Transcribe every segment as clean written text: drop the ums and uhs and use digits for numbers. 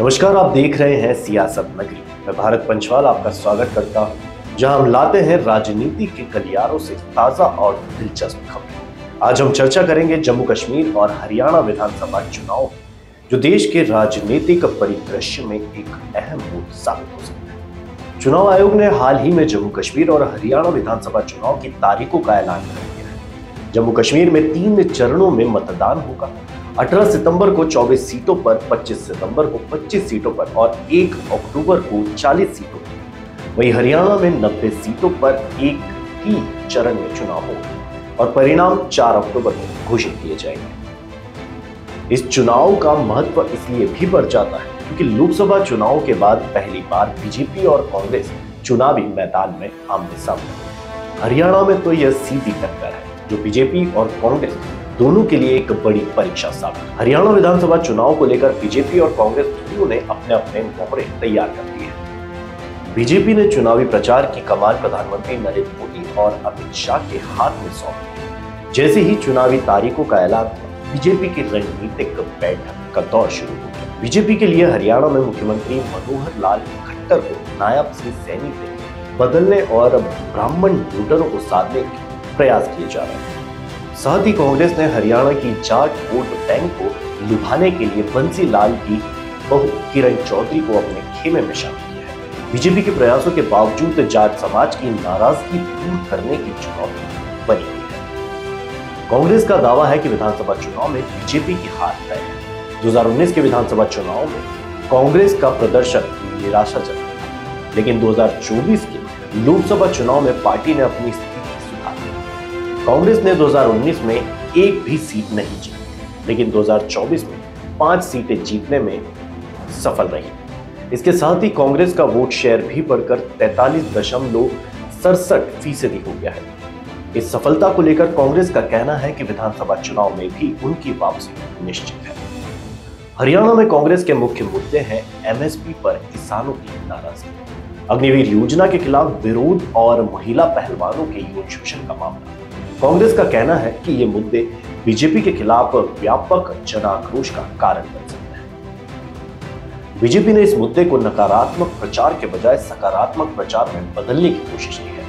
नमस्कार, आप देख रहे हैं सियासत नगरी। मैं भारत पंचवाल आपका स्वागत करता हूं, जहां हम लाते हैं राजनीति के गलियारों से ताजा और दिलचस्प खबरें। आज हम चर्चा करेंगे जम्मू कश्मीर और हरियाणा विधानसभा चुनाव, जो देश के राजनीतिक परिदृश्य में एक अहम मोड़ साबित हो सकता है। चुनाव आयोग ने हाल ही में जम्मू कश्मीर और हरियाणा विधानसभा चुनाव की तारीखों का ऐलान कर दिया है। जम्मू कश्मीर में 3 चरणों में मतदान होगा। 18 सितंबर को 24 सीटों पर, 25 सितंबर को 25 सीटों पर और 1 अक्टूबर को 40 सीटों पर। वहीं हरियाणा में 90 सीटों पर एक ही चरण में चुनाव होगा और परिणाम 4 अक्टूबर को घोषित किए जाएंगे। इस चुनाव का महत्व इसलिए भी बढ़ जाता है क्योंकि लोकसभा चुनाव के बाद पहली बार बीजेपी और कांग्रेस चुनावी मैदान में आमने सामने। हरियाणा में तो यह सीधी टक्कर है जो बीजेपी और कांग्रेस दोनों के लिए एक बड़ी परीक्षा साबित। हरियाणा विधानसभा चुनाव को लेकर बीजेपी और कांग्रेस दोनों ने अपने अपने मोहरे तैयार कर दिए हैं। बीजेपी ने चुनावी प्रचार की कमान प्रधानमंत्री नरेंद्र मोदी और अमित शाह के हाथ में सौंपी। जैसे ही चुनावी तारीखों का ऐलान हुआ, बीजेपी की रणनीतिक बैठक का दौर शुरू हो गया। बीजेपी के लिए हरियाणा में मुख्यमंत्री मनोहर लाल खट्टर को नायब सिंह सैनी से बदलने और ब्राह्मण वोटरों को साधने के प्रयास किए जा रहे हैं। साथ ही कांग्रेस ने हरियाणा की जाट वोट बैंक को लुभाने के लिए बंसी लाल की बहू किरण चौधरी को अपने खेमे में शामिल किया है। बीजेपी के प्रयासों के बावजूद जाट समाज की नाराजगी दूर करने की चुनौती बनी हुई है। कांग्रेस का दावा है कि विधानसभा चुनाव में बीजेपी की हार तय है। 2019 के विधानसभा चुनाव में कांग्रेस का प्रदर्शन निराशाजनक था, लेकिन 2024 के लोकसभा चुनाव में पार्टी ने अपनी कांग्रेस ने 2019 में एक भी सीट नहीं जीती, लेकिन 2024 में 5 सीटें जीतने में सफल रही। इसके साथ ही कांग्रेस का वोट शेयर भी बढ़कर 43.67% हो गया है। इस सफलता को लेकर कांग्रेस का कहना है कि विधानसभा चुनाव में भी उनकी वापसी निश्चित है। हरियाणा में कांग्रेस के मुख्य मुद्दे हैं एमएसपी पर किसानों की नाराजगी, अग्निवीर योजना के खिलाफ विरोध और महिला पहलवानों के यौन शोषण का मामला। कांग्रेस का कहना है कि ये मुद्दे बीजेपी के खिलाफ व्यापक जनाक्रोश का कारण बन सकते हैं। बीजेपी ने इस मुद्दे को नकारात्मक प्रचार के बजाय सकारात्मक प्रचार में बदलने की कोशिश की है।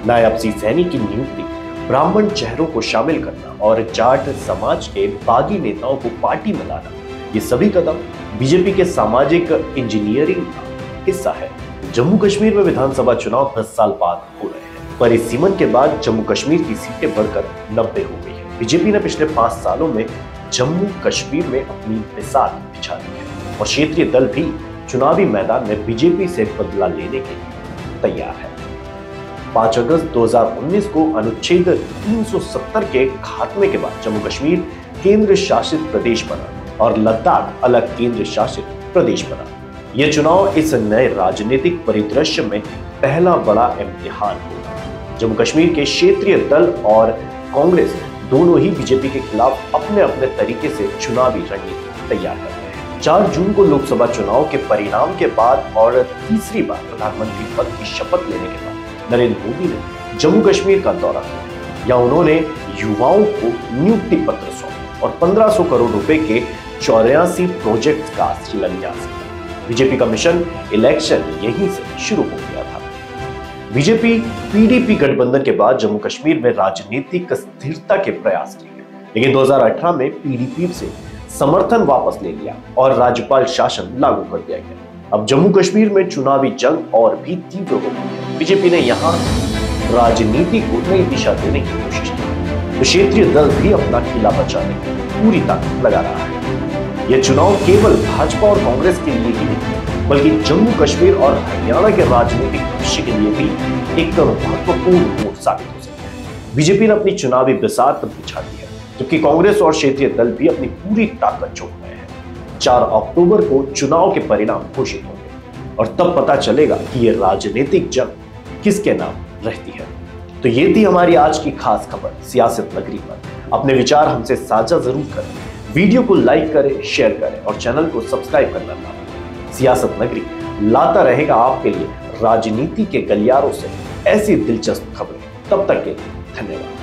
नायब सिंह सैनी की नियुक्ति, ब्राह्मण चेहरों को शामिल करना और जाट समाज के बागी नेताओं को पार्टी में लाना, ये सभी कदम बीजेपी के सामाजिक इंजीनियरिंग का हिस्सा है। जम्मू कश्मीर में विधानसभा चुनाव 10 साल बाद हो रहे हैं। परिसीमन के बाद जम्मू कश्मीर की सीटें बढ़कर 90 हो गई है। बीजेपी ने पिछले 5 सालों में जम्मू कश्मीर में अपनी मिसाल बिछा दी है और क्षेत्रीय दल भी चुनावी मैदान में बीजेपी से बदला लेने के लिए तैयार है। 5 अगस्त 2019 को अनुच्छेद 370 के खात्मे के बाद जम्मू कश्मीर केंद्र शासित प्रदेश बना और लद्दाख अलग केंद्र शासित प्रदेश बना। यह चुनाव इस नए राजनीतिक परिदृश्य में पहला बड़ा इम्तिहान होगा। जम्मू कश्मीर के क्षेत्रीय दल और कांग्रेस दोनों ही बीजेपी के खिलाफ अपने अपने तरीके से चुनावी रणनीति तैयार कर रहे हैं। 4 जून को लोकसभा चुनाव के परिणाम के बाद और तीसरी बार प्रधानमंत्री पद की शपथ लेने के बाद नरेंद्र मोदी ने जम्मू कश्मीर का दौरा किया। यहाँ उन्होंने युवाओं को नियुक्ति पत्र सौंपे और 1500 करोड़ रुपए के 84 प्रोजेक्ट का शिलान्यास किया। बीजेपी का मिशन इलेक्शन यहीं से शुरू हो गया था। बीजेपी पीडीपी गठबंधन के बाद जम्मू कश्मीर में राजनीतिक स्थिरता के प्रयास किए, लेकिन 2018 में पीडीपी से समर्थन वापस ले लिया और राज्यपाल शासन लागू कर दिया गया। अब जम्मू कश्मीर में चुनावी जंग और भी तीव्र हो गई है। बीजेपी ने यहाँ राजनीति को नई दिशा देने की कोशिश की, तो क्षेत्रीय दल भी अपना किला बचाने की पूरी ताकत लगा रहा है। यह चुनाव केवल भाजपा और कांग्रेस के लिए ही नहीं, बल्कि जम्मू कश्मीर और हरियाणा के राजनीतिक भविष्य के लिए भी एक महत्वपूर्ण मोड़ साबित हो सकता है। बीजेपी ने अपनी चुनावी बिसात बिछा दी है, जबकि कांग्रेस और क्षेत्रीय दल भी अपनी पूरी ताकत झोंक रहे हैं। 4 अक्टूबर को चुनाव के परिणाम घोषित होंगे और तब पता चलेगा कि यह राजनीतिक जंग किसके नाम रहती है। तो ये थी हमारी आज की खास खबर सियासत नगरी पर। अपने विचार हमसे साझा जरूर करें, वीडियो को लाइक करें, शेयर करें और चैनल को सब्सक्राइब करना ना भूलें। सियासत नगरी लाता रहेगा आपके लिए राजनीति के गलियारों से ऐसी दिलचस्प खबरें। तब तक के लिए धन्यवाद।